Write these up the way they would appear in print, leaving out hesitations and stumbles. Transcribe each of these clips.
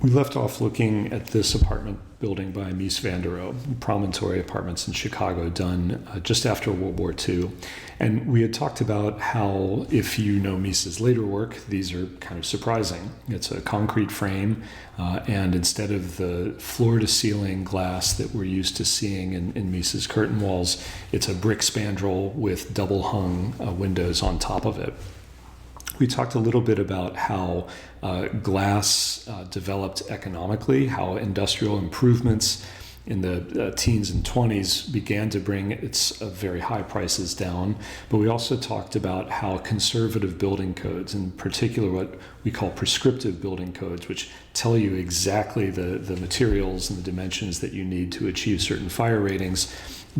We left off looking at this apartment building by Mies van der Rohe, Promontory Apartments in Chicago, done just after World War II. And we had talked about how, if you know Mies's later work, these are kind of surprising. It's a concrete frame, and instead of the floor-to-ceiling glass that we're used to seeing in Mies's curtain walls, it's a brick spandrel with double-hung windows on top of it. We talked a little bit about how glass developed economically, how industrial improvements in the teens and 20s began to bring its very high prices down. But we also talked about how conservative building codes, in particular what we call prescriptive building codes, which tell you exactly the materials and the dimensions that you need to achieve certain fire ratings,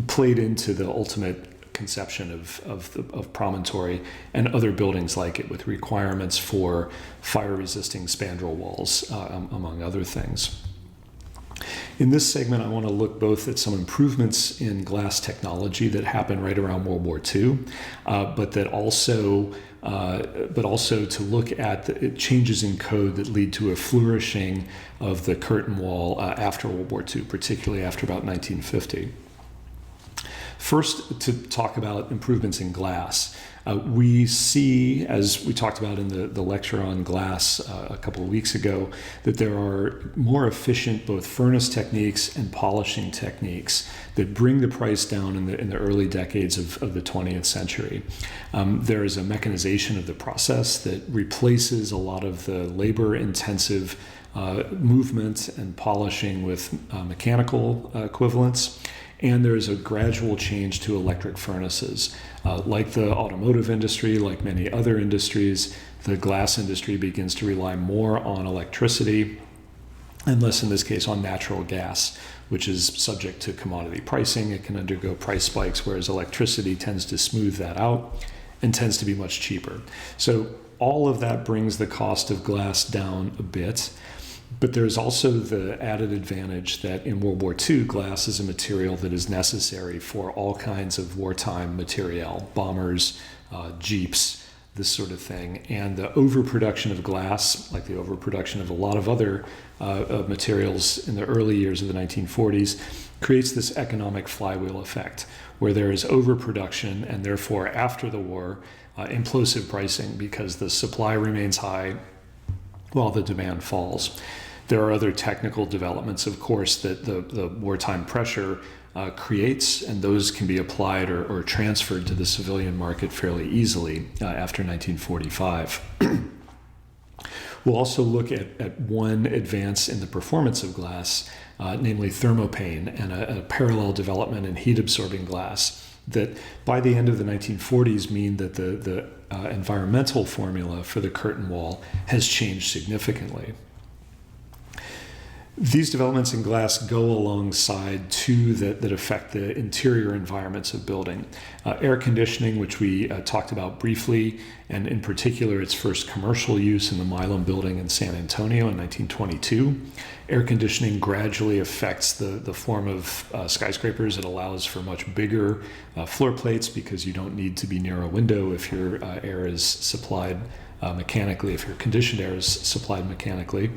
played into the ultimate conception of Promontory and other buildings like it, with requirements for fire-resisting spandrel walls, among other things. In this segment, I want to look both at some improvements in glass technology that happened right around World War II, but also to look at the changes in code that lead to a flourishing of the curtain wall after World War II, particularly after about 1950. First, to talk about improvements in glass. We see, as we talked about in the lecture on glass a couple of weeks ago, that there are more efficient both furnace techniques and polishing techniques that bring the price down in the early decades of the 20th century. There is a mechanization of the process that replaces a lot of the labor-intensive movement and polishing with mechanical equivalents. And there's a gradual change to electric furnaces. Like the automotive industry, like many other industries, the glass industry begins to rely more on electricity and less, in this case, on natural gas, which is subject to commodity pricing. It can undergo price spikes, whereas electricity tends to smooth that out and tends to be much cheaper. So all of that brings the cost of glass down a bit. But there's also the added advantage that in World War II, glass is a material that is necessary for all kinds of wartime materiel, bombers, jeeps, this sort of thing. And the overproduction of glass, like the overproduction of a lot of other materials in the early years of the 1940s, creates this economic flywheel effect, where there is overproduction and therefore after the war, implosive pricing, because the supply remains high while the demand falls. There are other technical developments, of course, that the wartime pressure creates, and those can be applied or transferred to the civilian market fairly easily after 1945. We'll also look at one advance in the performance of glass, namely Thermopane, and a parallel development in heat-absorbing glass that by the end of the 1940s mean that the environmental formula for the curtain wall has changed significantly. These developments in glass go alongside two that affect the interior environments of building. Air conditioning, which we talked about briefly, and in particular its first commercial use in the Milam building in San Antonio in 1922. Air conditioning gradually affects the form of skyscrapers. It allows for much bigger floor plates because you don't need to be near a window if your air is supplied mechanically, if your conditioned air is supplied mechanically.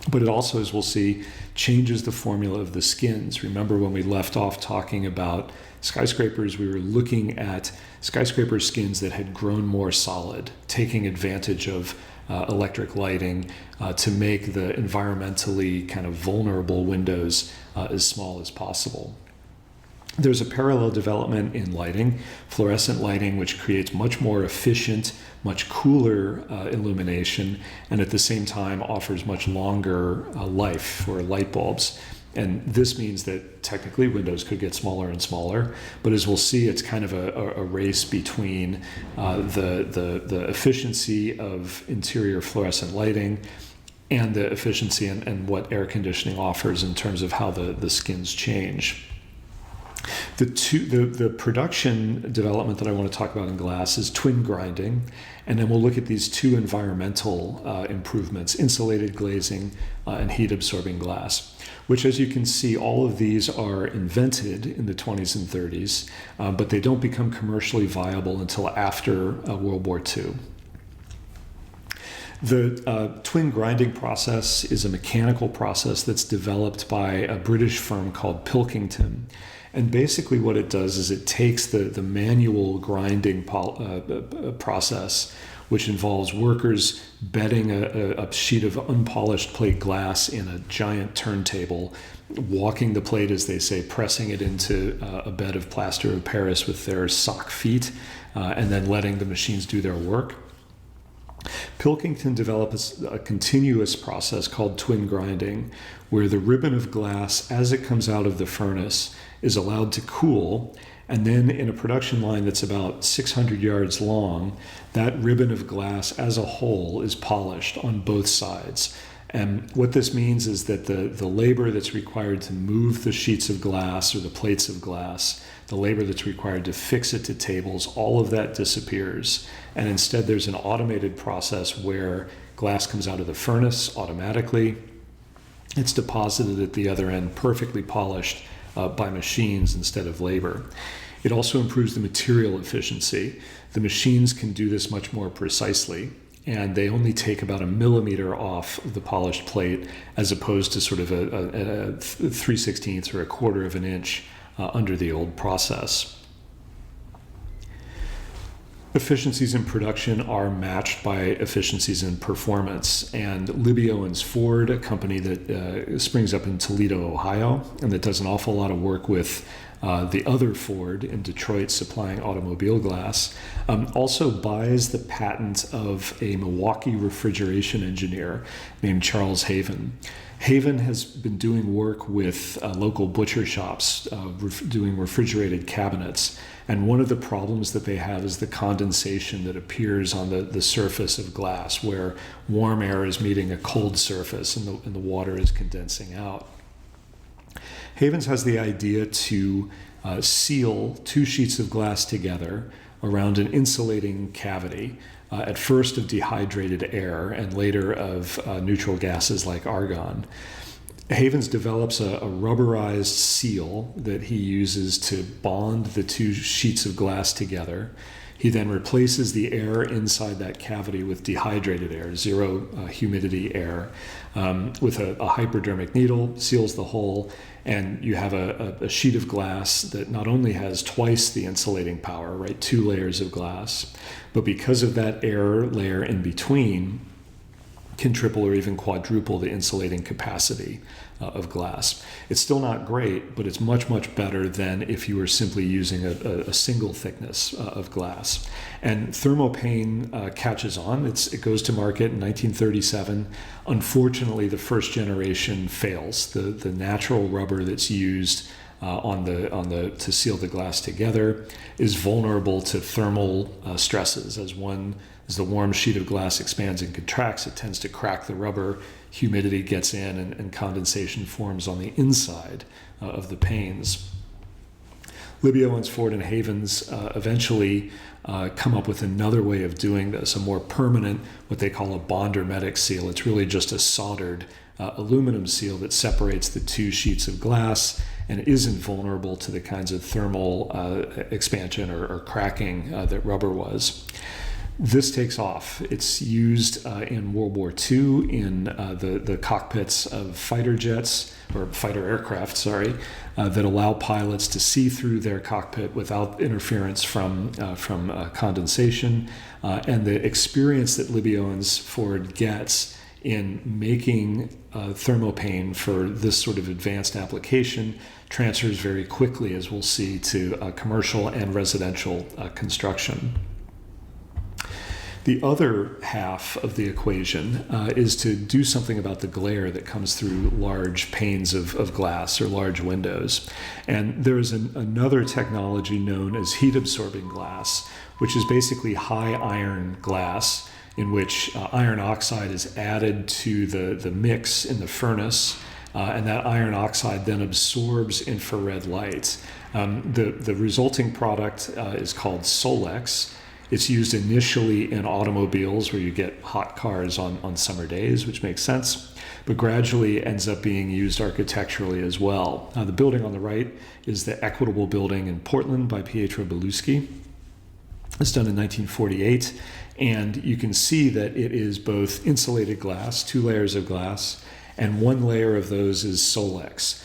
But it also, as we'll see, changes the formula of the skins. Remember when we left off talking about skyscrapers, we were looking at skyscraper skins that had grown more solid, taking advantage of electric lighting to make the environmentally kind of vulnerable windows as small as possible. There's a parallel development in lighting, fluorescent lighting, which creates much more efficient, much cooler illumination, and at the same time offers much longer life for light bulbs. And this means that technically windows could get smaller and smaller, but as we'll see, it's kind of a race between the efficiency of interior fluorescent lighting and the efficiency and what air conditioning offers in terms of how the skins change. The production development that I want to talk about in glass is twin grinding, and then we'll look at these two environmental improvements, insulated glazing and heat-absorbing glass, which, as you can see, all of these are invented in the 20s and 30s, but they don't become commercially viable until after World War II. The twin grinding process is a mechanical process that's developed by a British firm called Pilkington. And basically what it does is it takes the manual grinding process, which involves workers bedding a sheet of unpolished plate glass in a giant turntable, walking the plate, as they say, pressing it into a bed of plaster of Paris with their sock feet, and then letting the machines do their work. Pilkington develops a continuous process called twin grinding, where the ribbon of glass, as it comes out of the furnace, is allowed to cool, and then in a production line that's about 600 yards long, that ribbon of glass as a whole is polished on both sides. And what this means is that the labor that's required to move the sheets of glass or the plates of glass, the labor that's required to fix it to tables, all of that disappears. And instead there's an automated process where glass comes out of the furnace automatically. It's deposited at the other end, perfectly polished by machines instead of labor. It also improves the material efficiency. The machines can do this much more precisely, and they only take about 1 millimeter off of the polished plate, as opposed to sort of a 3/16 or 1/4 of an inch under the old process. Efficiencies in production are matched by efficiencies in performance, and Libby Owens Ford, a company that springs up in Toledo, Ohio, and that does an awful lot of work with the other Ford in Detroit supplying automobile glass, also buys the patent of a Milwaukee refrigeration engineer named Charles Haven. Haven has been doing work with local butcher shops, doing refrigerated cabinets. And one of the problems that they have is the condensation that appears on the surface of glass, where warm air is meeting a cold surface and the water is condensing out. Havens has the idea to seal 2 sheets of glass together around an insulating cavity, at first of dehydrated air and later of neutral gases like argon. Havens develops a rubberized seal that he uses to bond the 2 sheets of glass together. He then replaces the air inside that cavity with dehydrated air, zero humidity air, with a hypodermic needle, seals the hole, and you have a sheet of glass that not only has twice the insulating power, right, 2 layers of glass, but because of that air layer in between, can triple or even quadruple the insulating capacity of glass. It's still not great, but it's much, much better than if you were simply using a single thickness of glass. And Thermopane catches on. It goes to market in 1937. Unfortunately, the first generation fails. The natural rubber that's used to seal the glass together is vulnerable to thermal stresses. As the warm sheet of glass expands and contracts, it tends to crack the rubber, humidity gets in, and condensation forms on the inside of the panes. Libby Owens Ford and Havens eventually come up with another way of doing this, a more permanent, what they call a bond hermetic seal. It's really just a soldered aluminum seal that separates the 2 sheets of glass and isn't vulnerable to the kinds of thermal expansion or cracking that rubber was. This takes off. It's used in World War II in the cockpits of fighter jets, or fighter aircraft, that allow pilots to see through their cockpit without interference from condensation. And the experience that Libby Owens Ford gets in making Thermopane for this sort of advanced application transfers very quickly, as we'll see, to commercial and residential construction. The other half of the equation is to do something about the glare that comes through large panes of glass or large windows. And there's another technology known as heat-absorbing glass, which is basically high iron glass in which iron oxide is added to the mix in the furnace, and that iron oxide then absorbs infrared light. The resulting product is called Solex. It's used initially in automobiles where you get hot cars on summer days, which makes sense, but gradually ends up being used architecturally as well. The building on the right is the Equitable building in Portland by Pietro Belluschi. It's done in 1948, and you can see that it is both insulated glass, 2 layers of glass, and 1 layer of those is Solex.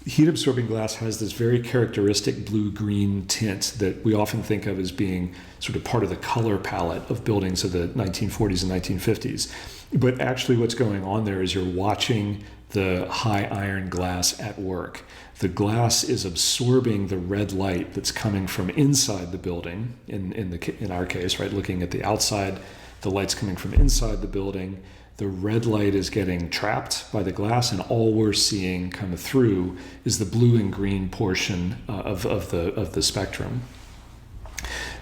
Heat-absorbing glass has this very characteristic blue-green tint that we often think of as being sort of part of the color palette of buildings of the 1940s and 1950s. But actually what's going on there is you're watching the high iron glass at work. The glass is absorbing the red light that's coming from inside the building, in our case, right, looking at the outside, the light's coming from inside the building. The red light is getting trapped by the glass, and all we're seeing come through is the blue and green portion of the spectrum.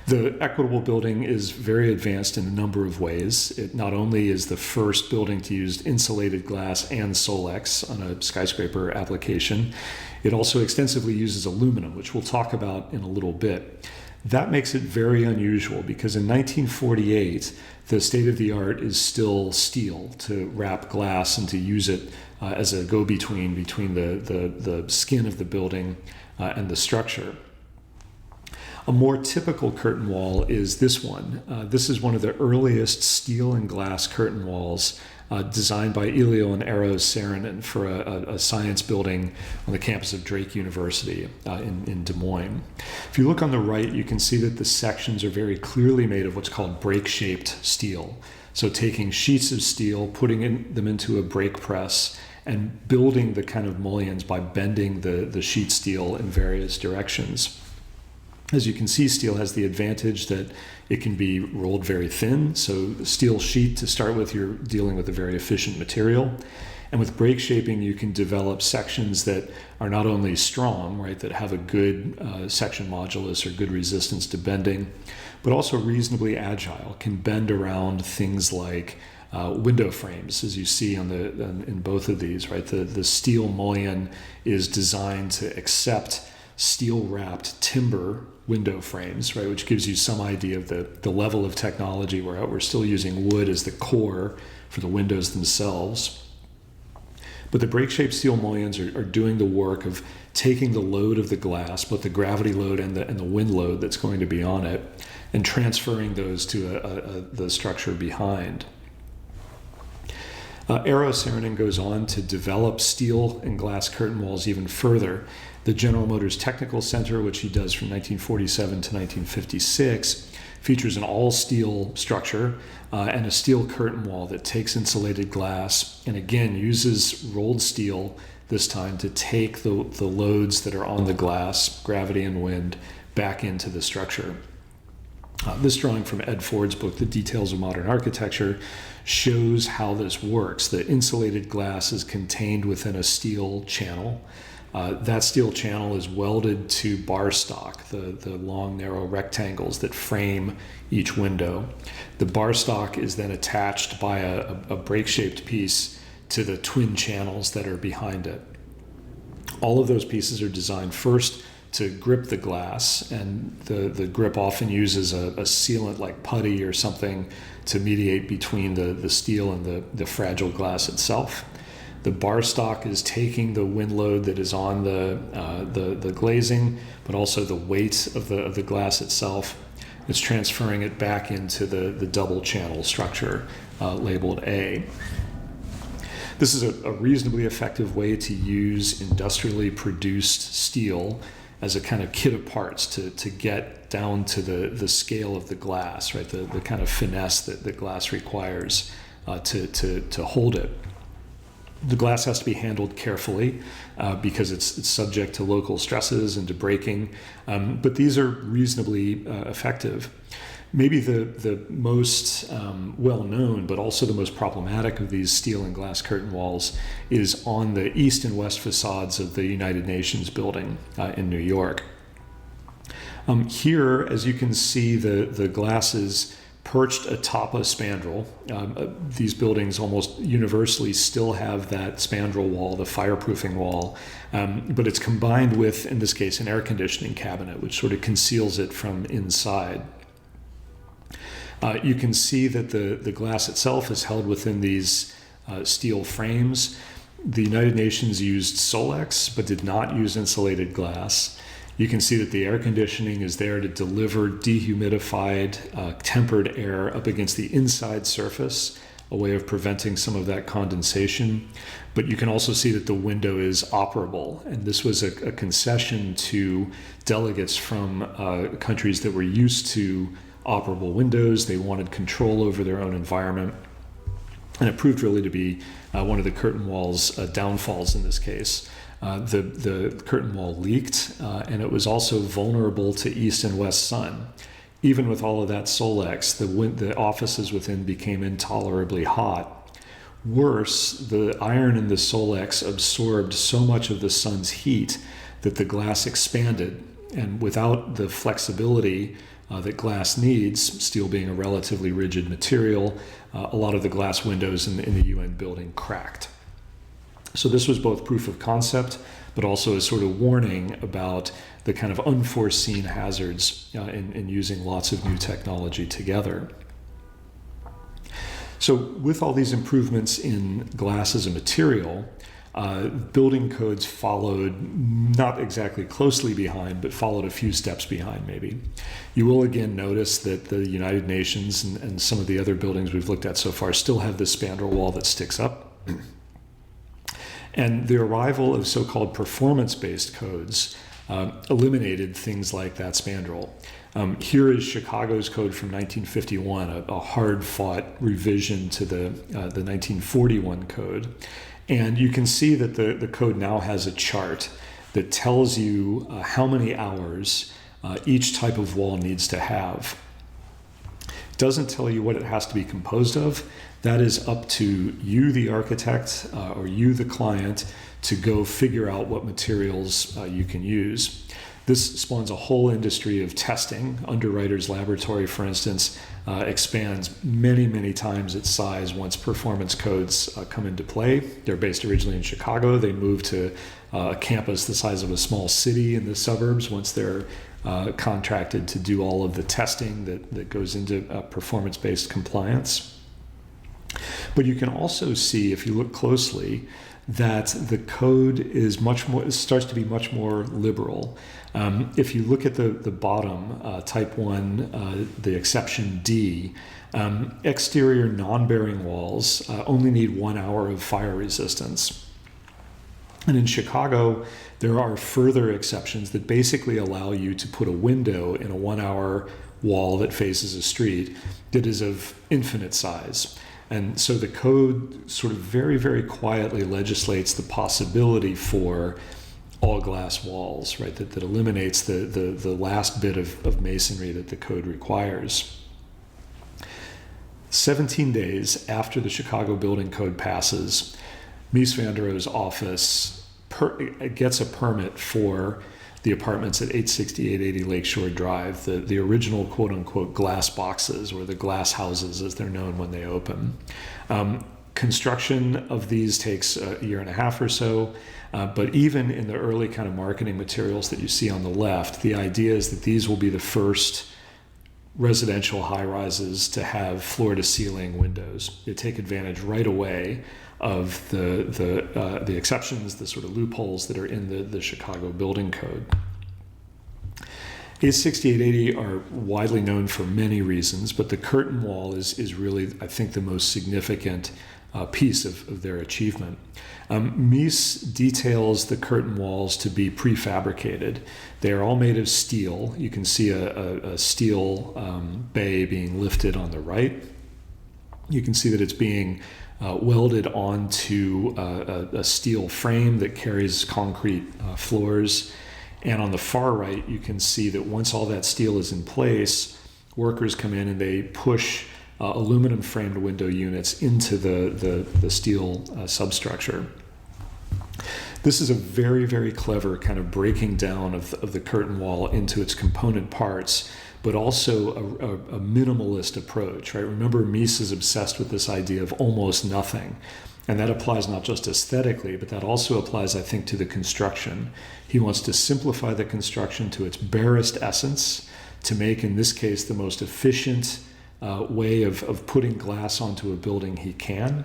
The Equitable building is very advanced in a number of ways. It not only is the first building to use insulated glass and Solex on a skyscraper application, it also extensively uses aluminum, which we'll talk about in a little bit. That makes it very unusual because in 1948, the state-of-the-art is still steel, to wrap glass and to use it as a go-between between the skin of the building and the structure. A more typical curtain wall is this one. This is one of the earliest steel and glass curtain walls designed by Ilio and Eero Saarinen for a science building on the campus of Drake University in Des Moines. If you look on the right, you can see that the sections are very clearly made of what's called break-shaped steel. So taking sheets of steel, putting them into a brake press, and building the kind of mullions by bending the sheet steel in various directions. As you can see, steel has the advantage that it can be rolled very thin. So steel sheet, to start with, you're dealing with a very efficient material. And with break shaping, you can develop sections that are not only strong, right, that have a good section modulus or good resistance to bending, but also reasonably agile, can bend around things like window frames, as you see in both of these, right? The steel mullion is designed to accept steel-wrapped timber window frames, right, which gives you some idea of the level of technology. We're still using wood as the core for the windows themselves. But the break-shaped steel mullions are doing the work of taking the load of the glass, both the gravity load and the wind load that's going to be on it, and transferring those to the structure behind. Eero Saarinen goes on to develop steel and glass curtain walls even further. The General Motors Technical Center, which he does from 1947 to 1956, features an all-steel structure and a steel curtain wall that takes insulated glass and again uses rolled steel this time to take the loads that are on the glass, gravity and wind, back into the structure. This drawing from Ed Ford's book, The Details of Modern Architecture, shows how this works. The insulated glass is contained within a steel channel. That steel channel is welded to bar stock, the long, narrow rectangles that frame each window. The bar stock is then attached by a break-shaped piece to the twin channels that are behind it. All of those pieces are designed first to grip the glass, and the grip often uses a sealant like putty or something to mediate between the steel and the fragile glass itself. The bar stock is taking the wind load that is on the glazing, but also the weight of the glass itself. It's transferring it back into the double channel structure labeled A. This is a reasonably effective way to use industrially produced steel as a kind of kit of parts to get down to the scale of the glass, right? The kind of finesse that the glass requires to hold it. The glass has to be handled carefully because it's subject to local stresses and to breaking, but these are reasonably effective. Maybe the most well-known, but also the most problematic of these steel and glass curtain walls is on the east and west facades of the United Nations building in New York. Here, as you can see, the glass is perched atop a spandrel. These buildings almost universally still have that spandrel wall, the fireproofing wall, but it's combined with, in this case, an air conditioning cabinet, which sort of conceals it from inside. You can see that the glass itself is held within these steel frames. The United Nations used Solex, but did not use insulated glass. You can see that the air conditioning is there to deliver dehumidified, tempered air up against the inside surface, a way of preventing some of that condensation. But you can also see that the window is operable. And this was a concession to delegates from countries that were used to operable windows. They wanted control over their own environment. And it proved really to be one of the curtain wall's downfalls in this case. The curtain wall leaked, and it was also vulnerable to east and west sun. Even with all of that Solex, the offices within became intolerably hot. Worse, the iron in the Solex absorbed so much of the sun's heat that the glass expanded. And without the flexibility that glass needs, steel being a relatively rigid material, a lot of the glass windows in the UN building cracked. So this was both proof of concept, but also a sort of warning about the kind of unforeseen hazards in using lots of new technology together. So with all these improvements in glass as a material, building codes followed, not exactly closely behind, but followed a few steps behind maybe. You will again notice that the United Nations and some of the other buildings we've looked at so far still have this spandrel wall that sticks up. And the arrival of so-called performance-based codes eliminated things like that spandrel. Here is Chicago's code from 1951, a hard-fought revision to the 1941 code. And you can see that the code now has a chart that tells you how many hours each type of wall needs to have. It doesn't tell you what it has to be composed of. That is up to you, the architect, or you, the client, to go figure out what materials you can use. This spawns a whole industry of testing. Underwriters Laboratory, for instance, expands many, many times its size once performance codes come into play. They're based originally in Chicago. They move to a campus the size of a small city in the suburbs once they're contracted to do all of the testing that goes into performance-based compliance. But you can also see, if you look closely, that the code is starts to be much more liberal. If you look at the bottom, type 1, the exception D, exterior non-bearing walls only need 1 hour of fire resistance. And in Chicago, there are further exceptions that basically allow you to put a window in a 1 hour wall that faces a street that is of infinite size. And so the code sort of very, very quietly legislates the possibility for all glass walls, right? That eliminates the last bit of masonry that the code requires. 17 days after the Chicago Building Code passes, Mies van der Rohe's office gets a permit for the apartments at 86880 Lakeshore Drive, the original quote-unquote glass boxes, or the glass houses as they're known when they open. Construction of these takes a year and a half or so, but even in the early kind of marketing materials that you see on the left, the idea is that these will be the first residential high-rises to have floor-to-ceiling windows. They take advantage right away of the exceptions, the sort of loopholes that are in the Chicago Building Code. 86880 are widely known for many reasons, but the curtain wall is really, I think, the most significant piece of their achievement. Mies details the curtain walls to be prefabricated. They are all made of steel. You can see a steel bay being lifted on the right. You can see that it's being welded onto a steel frame that carries concrete floors. And on the far right, you can see that once all that steel is in place, workers come in and they push aluminum framed window units into the steel substructure. This is a very, very clever kind of breaking down of the curtain wall into its component parts, but also a minimalist approach, right? Remember, Mies is obsessed with this idea of almost nothing. And that applies not just aesthetically, but that also applies, I think, to the construction. He wants to simplify the construction to its barest essence, to make, in this case, the most efficient way of putting glass onto a building he can.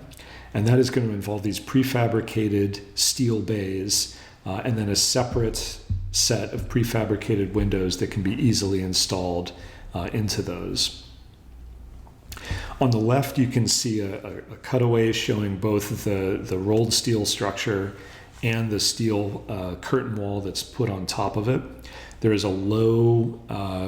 And that is going to involve these prefabricated steel bays and then a separate set of prefabricated windows that can be easily installed into those. On the left, you can see a cutaway showing both the rolled steel structure and the steel curtain wall that's put on top of it. There is a low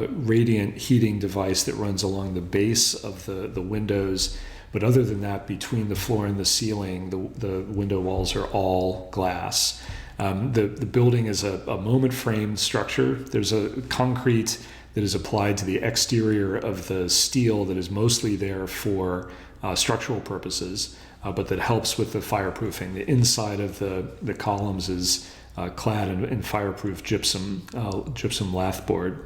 radiant heating device that runs along the base of the windows. But other than that, between the floor and the ceiling, the window walls are all glass. The building is a moment frame structure. There's a concrete that is applied to the exterior of the steel that is mostly there for structural purposes, but that helps with the fireproofing. The inside of the columns is clad in fireproof gypsum lath board.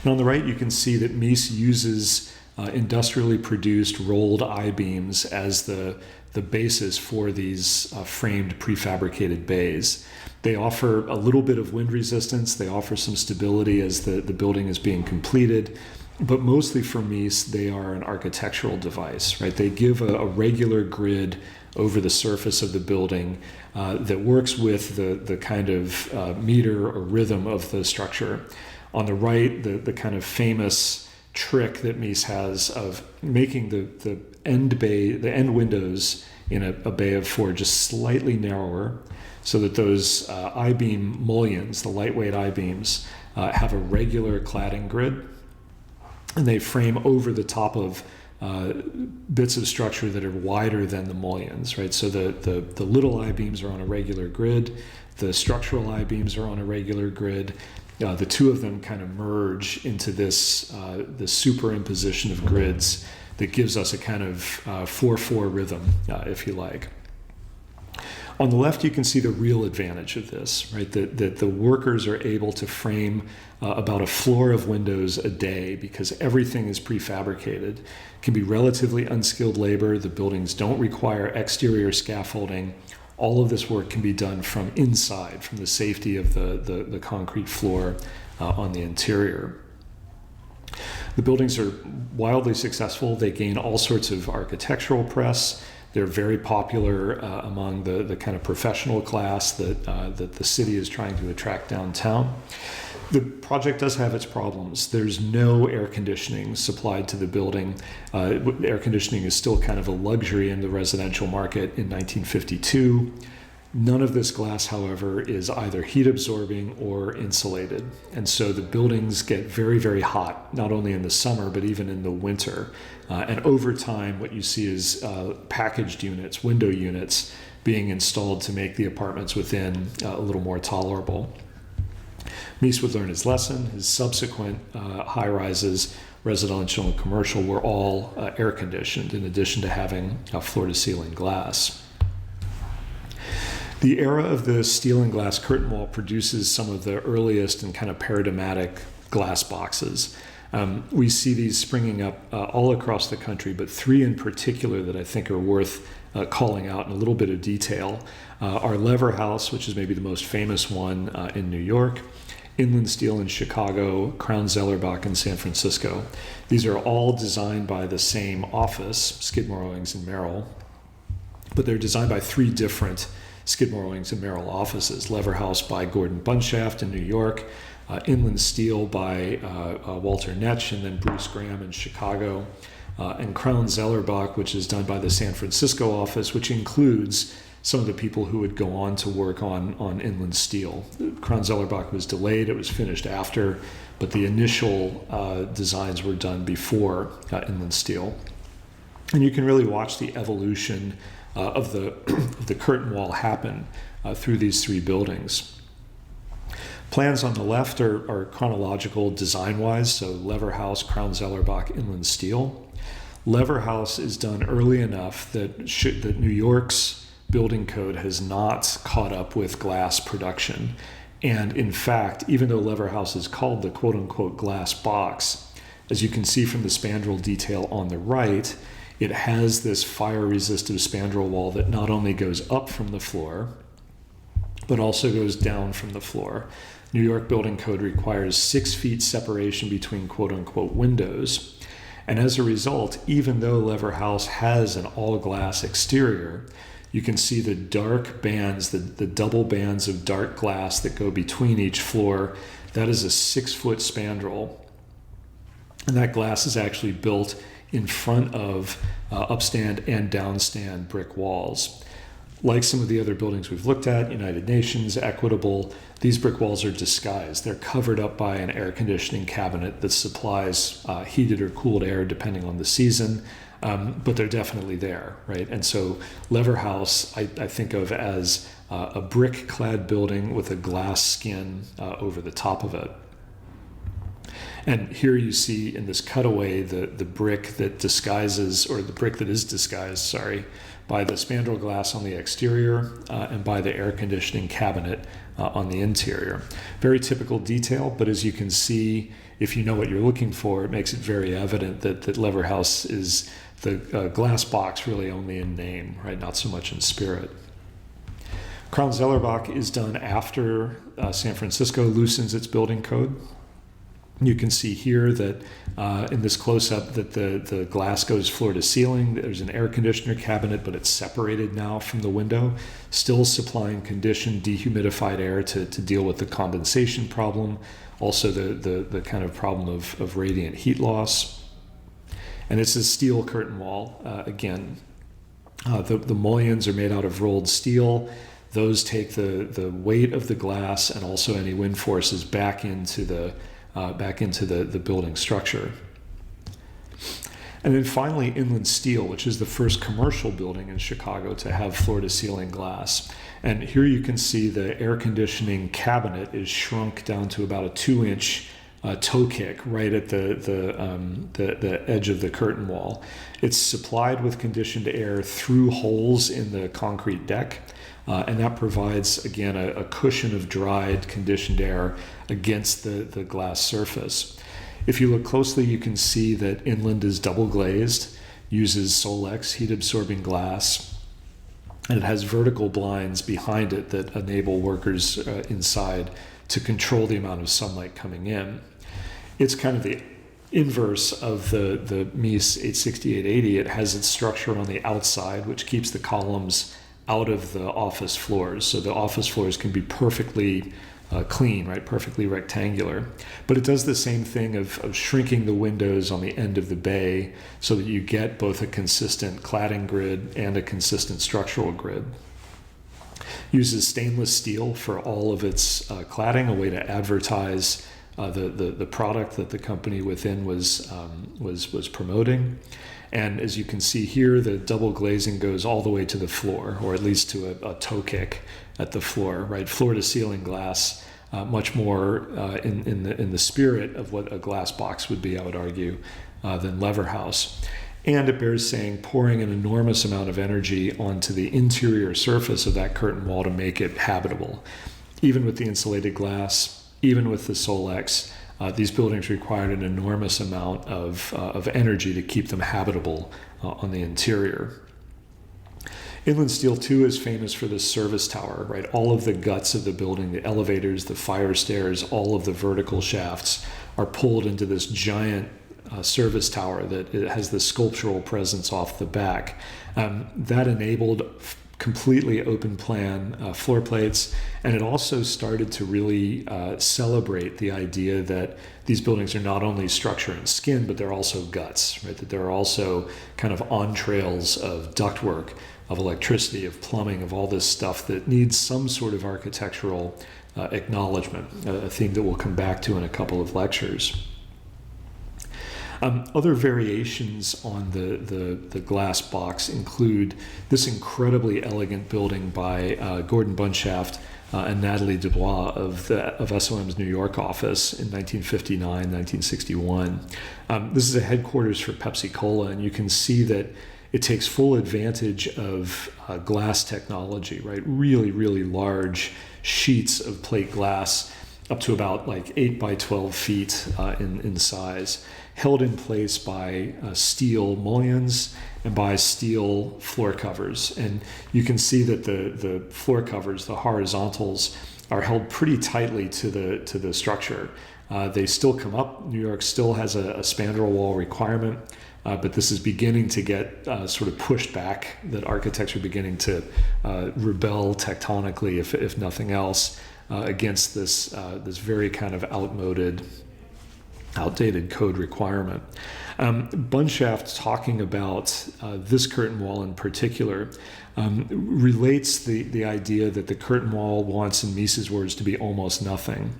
And on the right, you can see that Mies uses industrially produced rolled I-beams as the basis for these framed prefabricated bays. They offer a little bit of wind resistance. They offer some stability as the building is being completed. But mostly for Mies, they are an architectural device, right? They give a regular grid over the surface of the building that works with the kind of meter or rhythm of the structure. On the right, the kind of famous trick that Mies has of making the end windows in a bay of 4 just slightly narrower, so that those I-beam mullions, the lightweight I-beams, have a regular cladding grid, and they frame over the top of bits of structure that are wider than the mullions, right? So the little I-beams are on a regular grid, the structural I-beams are on a regular grid. The two of them kind of merge into this superimposition of grids that gives us a kind of 4/4 rhythm, if you like. On the left, you can see the real advantage of this, right? That the workers are able to frame about a floor of windows a day because everything is prefabricated. It can be relatively unskilled labor. The buildings don't require exterior scaffolding. All of this work can be done from inside, from the safety of the concrete floor on the interior. The buildings are wildly successful. They gain all sorts of architectural press. They're very popular among the kind of professional class that the city is trying to attract downtown. The project does have its problems. There's no air conditioning supplied to the building. Air conditioning is still kind of a luxury in the residential market in 1952. None of this glass, however, is either heat absorbing or insulated. And so the buildings get very, very hot, not only in the summer, but even in the winter. And over time, what you see is packaged units, window units, being installed to make the apartments within a little more tolerable. Mies would learn his lesson. His subsequent high-rises, residential and commercial, were all air-conditioned, in addition to having floor-to-ceiling glass. The era of the steel and glass curtain wall produces some of the earliest and kind of paradigmatic glass boxes. We see these springing up all across the country, but 3 in particular that I think are worth calling out in a little bit of detail are Lever House, which is maybe the most famous one in New York, Inland Steel in Chicago, Crown Zellerbach in San Francisco. These are all designed by the same office, Skidmore, Owings & Merrill, but they're designed by 3 different Skidmore, Owings & Merrill offices. Lever House by Gordon Bunshaft in New York, Inland Steel by Walter Netsch, and then Bruce Graham in Chicago, and Crown Zellerbach, which is done by the San Francisco office, which includes some of the people who would go on to work on Inland Steel. Crown Zellerbach was delayed. It was finished after, but the initial designs were done before Inland Steel. And you can really watch the evolution of the curtain wall happen through these 3 buildings. Plans on the left are chronological design-wise, so Lever House, Crown Zellerbach, Inland Steel. Lever House is done early enough that New York's building code has not caught up with glass production. And in fact, even though Lever House is called the quote-unquote glass box, as you can see from the spandrel detail on the right, it has this fire-resistive spandrel wall that not only goes up from the floor, but also goes down from the floor. New York building code requires 6 feet separation between quote-unquote windows. And as a result, even though Lever House has an all-glass exterior, you can see the dark bands, the double bands of dark glass that go between each floor. That is a 6-foot spandrel. And that glass is actually built in front of upstand and downstand brick walls. Like some of the other buildings we've looked at, United Nations, Equitable, these brick walls are disguised. They're covered up by an air conditioning cabinet that supplies heated or cooled air depending on the season, but they're definitely there, right? And so Lever House, I think of as a brick-clad building with a glass skin over the top of it. And here you see in this cutaway the brick that disguises, or the brick that is disguised, sorry, by the spandrel glass on the exterior and by the air conditioning cabinet on the interior. Very typical detail, but as you can see, if you know what you're looking for, it makes it very evident that Lever House is the glass box really only in name, right? Not so much in spirit. Crown-Zellerbach is done after San Francisco loosens its building code. You can see here that in this close-up that the glass goes floor to ceiling. There's an air conditioner cabinet, but it's separated now from the window, still supplying conditioned, dehumidified air to deal with the condensation problem, also the kind of problem of radiant heat loss. And it's a steel curtain wall. Again, the mullions are made out of rolled steel. Those take the weight of the glass and also any wind forces back into the building structure. And then finally, Inland Steel, which is the first commercial building in Chicago to have floor-to-ceiling glass. And here you can see the air conditioning cabinet is shrunk down to about a 2-inch toe kick right at the edge of the curtain wall. It's supplied with conditioned air through holes in the concrete deck. And that provides, again, a cushion of dried, conditioned air against the glass surface. If you look closely, you can see that Inland is double glazed, uses Solex heat-absorbing glass, and it has vertical blinds behind it that enable workers inside to control the amount of sunlight coming in. It's kind of the inverse of the Mies 860-880. It has its structure on the outside, which keeps the columns out of the office floors. So the office floors can be perfectly clean, right? Perfectly rectangular. But it does the same thing of shrinking the windows on the end of the bay so that you get both a consistent cladding grid and a consistent structural grid. Uses stainless steel for all of its cladding, a way to advertise the product that the company within was promoting. And as you can see here, the double glazing goes all the way to the floor, or at least to a toe kick at the floor, right? Floor to ceiling glass, much more in the spirit of what a glass box would be, I would argue, than Lever House. And it bears saying pouring an enormous amount of energy onto the interior surface of that curtain wall to make it habitable. Even with the insulated glass, even with the Solex, these buildings required an enormous amount of energy to keep them habitable on the interior. Inland Steel, too, is famous for this service tower, right? All of the guts of the building, the elevators, the fire stairs, all of the vertical shafts are pulled into this giant service tower that it has the sculptural presence off the back. That enabled completely open plan floor plates, and it also started to really celebrate the idea that these buildings are not only structure and skin, but they're also guts, right? That there are also kind of entrails of ductwork, of electricity, of plumbing, of all this stuff that needs some sort of architectural acknowledgement, a theme that we'll come back to in a couple of lectures. Other variations on the glass box include this incredibly elegant building by Gordon Bunshaft and Natalie Dubois of SOM's New York office in 1959, 1961. This is a headquarters for Pepsi-Cola, and you can see that it takes full advantage of glass technology, right? Really, really large sheets of plate glass up to about like 8 by 12 feet in size, held in place by steel mullions and by steel floor covers. And you can see that the floor covers, the horizontals, are held pretty tightly to the structure. They still come up. New York still has a spandrel wall requirement, but this is beginning to get sort of pushed back, that architects are beginning to rebel tectonically, if nothing else, against this very kind of outdated code requirement. Bunshaft, talking about this curtain wall in particular, relates the idea that the curtain wall wants, in Mies's words, to be almost nothing.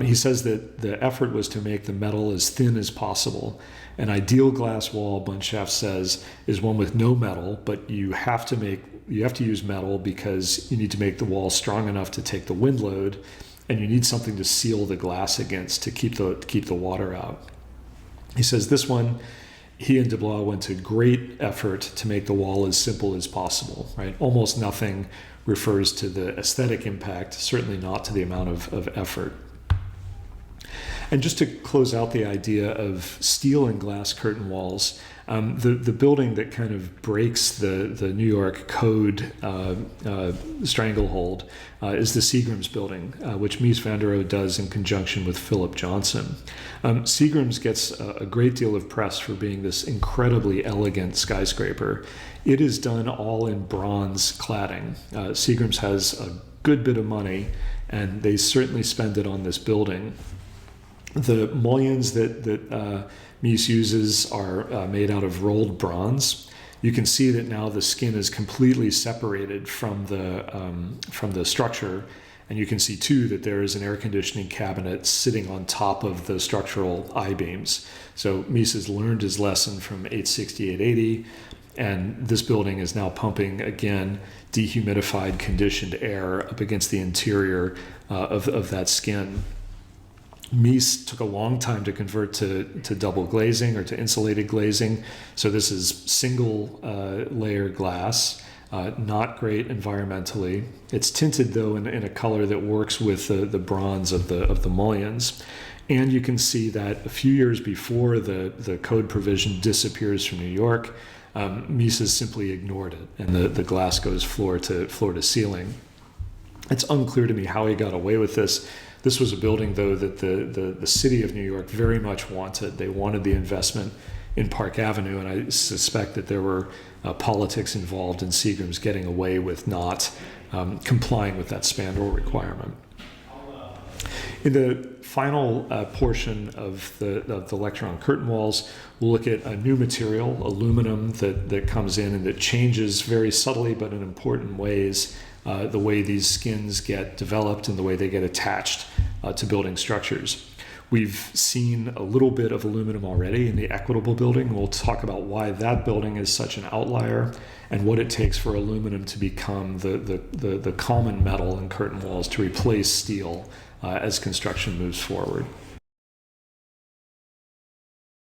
He says that the effort was to make the metal as thin as possible. An ideal glass wall, Bunshaft says, is one with no metal, but you have to use metal because you need to make the wall strong enough to take the wind load, and you need something to seal the glass against to keep the water out. He says this one, he and Dubois went to great effort to make the wall as simple as possible, right? Almost nothing refers to the aesthetic impact, certainly not to the amount of effort. And just to close out the idea of steel and glass curtain walls, the building that kind of breaks the New York code stranglehold is the Seagram's building, which Mies van der Rohe does in conjunction with Philip Johnson. Seagram's gets a great deal of press for being this incredibly elegant skyscraper. It is done all in bronze cladding. Seagram's has a good bit of money, and they certainly spend it on this building. The mullions that Mies uses are made out of rolled bronze. You can see that now the skin is completely separated from the structure, and you can see too that there is an air conditioning cabinet sitting on top of the structural I-beams. So Mies has learned his lesson from 860, 880, and this building is now pumping, again, dehumidified, conditioned air up against the interior of that skin. Mies took a long time to convert to double glazing or to insulated glazing. So this is single layer glass, not great environmentally. It's tinted though in a color that works with the bronze of the mullions. And you can see that a few years before the code provision disappears from New York, Mies has simply ignored it, and the glass goes floor to ceiling. It's unclear to me how he got away with this. This was a building, though, that the city of New York very much wanted. They wanted the investment in Park Avenue, and I suspect that there were politics involved in Seagram's getting away with not complying with that spandrel requirement. In the final portion of the lecture on curtain walls, we'll look at a new material, aluminum, that comes in and that changes very subtly but in important ways the way these skins get developed and the way they get attached to building structures. We've seen a little bit of aluminum already in the Equitable building. We'll talk about why that building is such an outlier and what it takes for aluminum to become the common metal in curtain walls to replace steel as construction moves forward.